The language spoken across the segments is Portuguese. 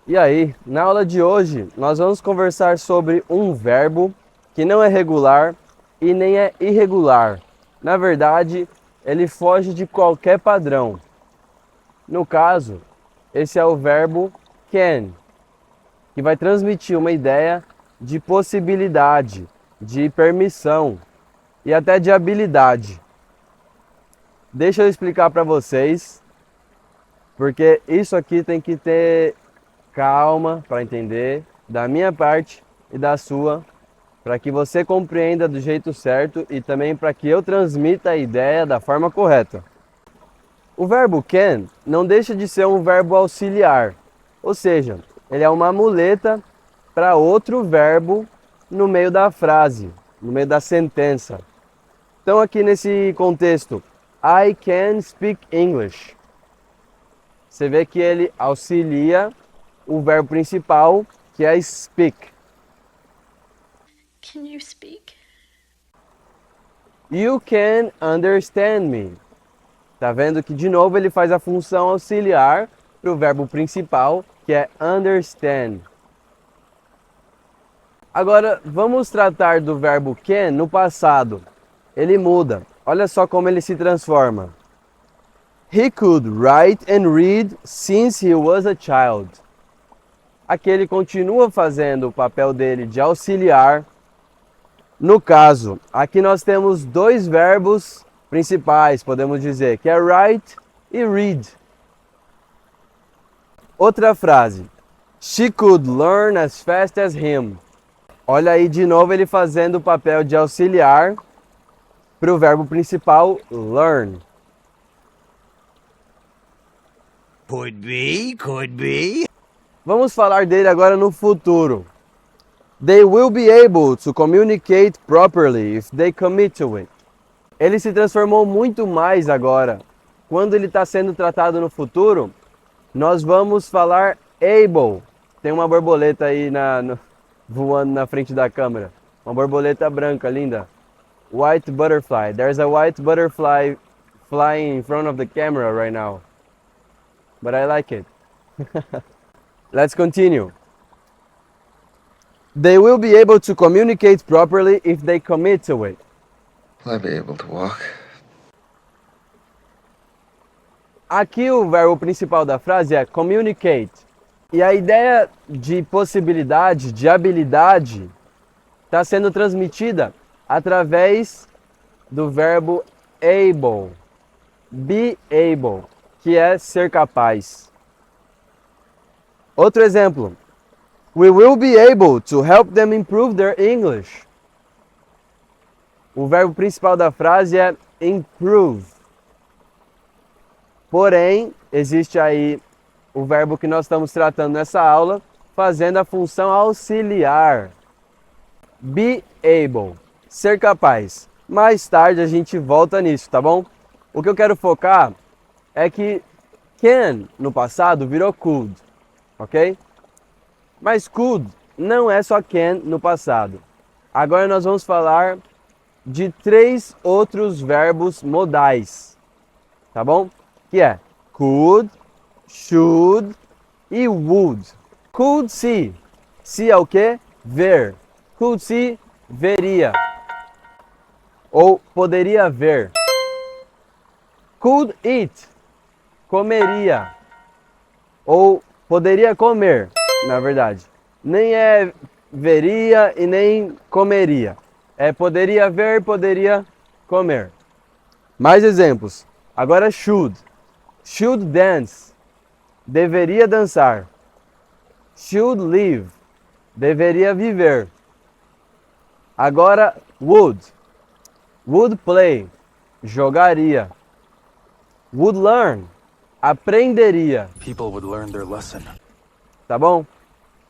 E aí, na aula de hoje, nós vamos conversar sobre um verbo que não é regular e nem é irregular. Na verdade, ele foge de qualquer padrão. No caso, esse é o verbo can, que vai transmitir uma ideia de possibilidade, de permissão e até de habilidade. Deixa eu explicar para vocês, porque isso aqui tem que ter calma para entender, da minha parte e da sua, para que você compreenda do jeito certo e também para que eu transmita a ideia da forma correta. O verbo can não deixa de ser um verbo auxiliar, ou seja, ele é uma muleta para outro verbo no meio da frase, no meio da sentença. Então aqui nesse contexto, I can speak English. Você vê que ele auxilia o verbo principal, que é speak. Can you speak? You can understand me. Tá vendo que de novo ele faz a função auxiliar para o verbo principal, que é understand. Agora vamos tratar do verbo can no passado. Ele muda. Olha só como ele se transforma. He could write and read since he was a child. Aqui ele continua fazendo o papel dele de auxiliar. No caso, aqui nós temos dois verbos principais, podemos dizer, que é write e read. Outra frase. She could learn as fast as him. Olha aí de novo ele fazendo o papel de auxiliar para o verbo principal, learn. Could be, could be. Vamos falar dele agora no futuro. They will be able to communicate properly if they commit to it. Ele se transformou muito mais agora. Quando ele está sendo tratado no futuro, nós vamos falar able. Tem uma borboleta aí voando na frente da câmera. Uma borboleta branca, linda. White butterfly. There's a white butterfly flying in front of the camera right now. But I like it. Let's continue. They will be able to communicate properly if they commit to it. Will I be able to walk? Aqui o verbo principal da frase é communicate. E a ideia de possibilidade, de habilidade, está sendo transmitida através do verbo able. Be able, que é ser capaz. Outro exemplo. We will be able to help them improve their English. O verbo principal da frase é improve. Porém, existe aí o verbo que nós estamos tratando nessa aula, fazendo a função auxiliar. Be able, ser capaz. Mais tarde a gente volta nisso, tá bom? O que eu quero focar é que can no passado virou could, ok? Mas could não é só can no passado. Agora nós vamos falar de 3 outros verbos modais, tá bom? Que é could, should e would. Could see. See é o quê? Ver. Could see, veria. Ou poderia ver. Could eat. Comeria. Ou poderia comer, na verdade. Nem é veria e nem comeria. É poderia ver, poderia comer. Mais exemplos. Agora should. Should dance. Deveria dançar. Should live. Deveria viver. Agora would. Would play. Jogaria. Would learn. Aprenderia. People would learn their lesson. Tá bom?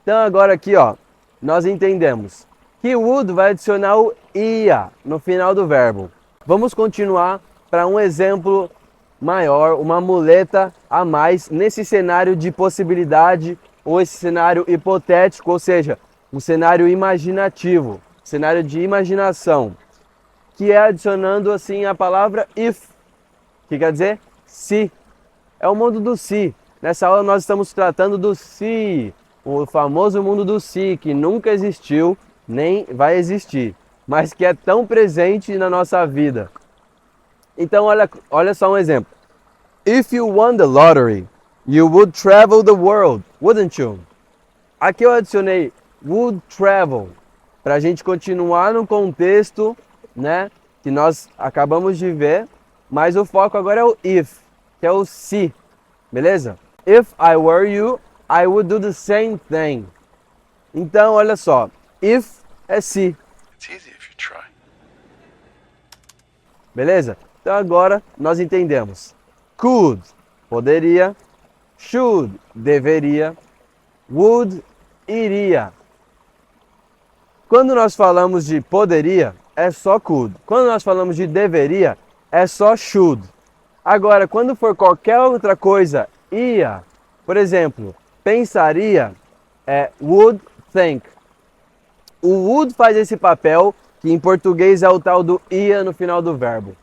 Então agora aqui, ó, nós entendemos que would vai adicionar o ia no final do verbo. Vamos continuar para um exemplo maior, uma muleta a mais nesse cenário de possibilidade ou esse cenário hipotético, ou seja, um cenário imaginativo, cenário de imaginação, que é adicionando assim a palavra if, que quer dizer se. É o mundo do se. Nessa aula nós estamos tratando do se, O famoso mundo do se, que nunca existiu, nem vai existir, mas que é tão presente na nossa vida. Então olha só um exemplo. If you won the lottery, you would travel the world, wouldn't you? Aqui eu adicionei would travel, para a gente continuar no contexto, né, que nós acabamos de ver, mas o foco agora é o if, que é o se, beleza? If I were you, I would do the same thing. Então, olha só, if é se, It's easy if you try. beleza? Então agora nós entendemos. Could, poderia. Should, deveria. Would, iria. Quando nós falamos de poderia, é só could. Quando nós falamos de deveria, é só should. Agora, quando for qualquer outra coisa, ia, por exemplo, pensaria, é would think. O would faz esse papel, que em português é o tal do ia no final do verbo.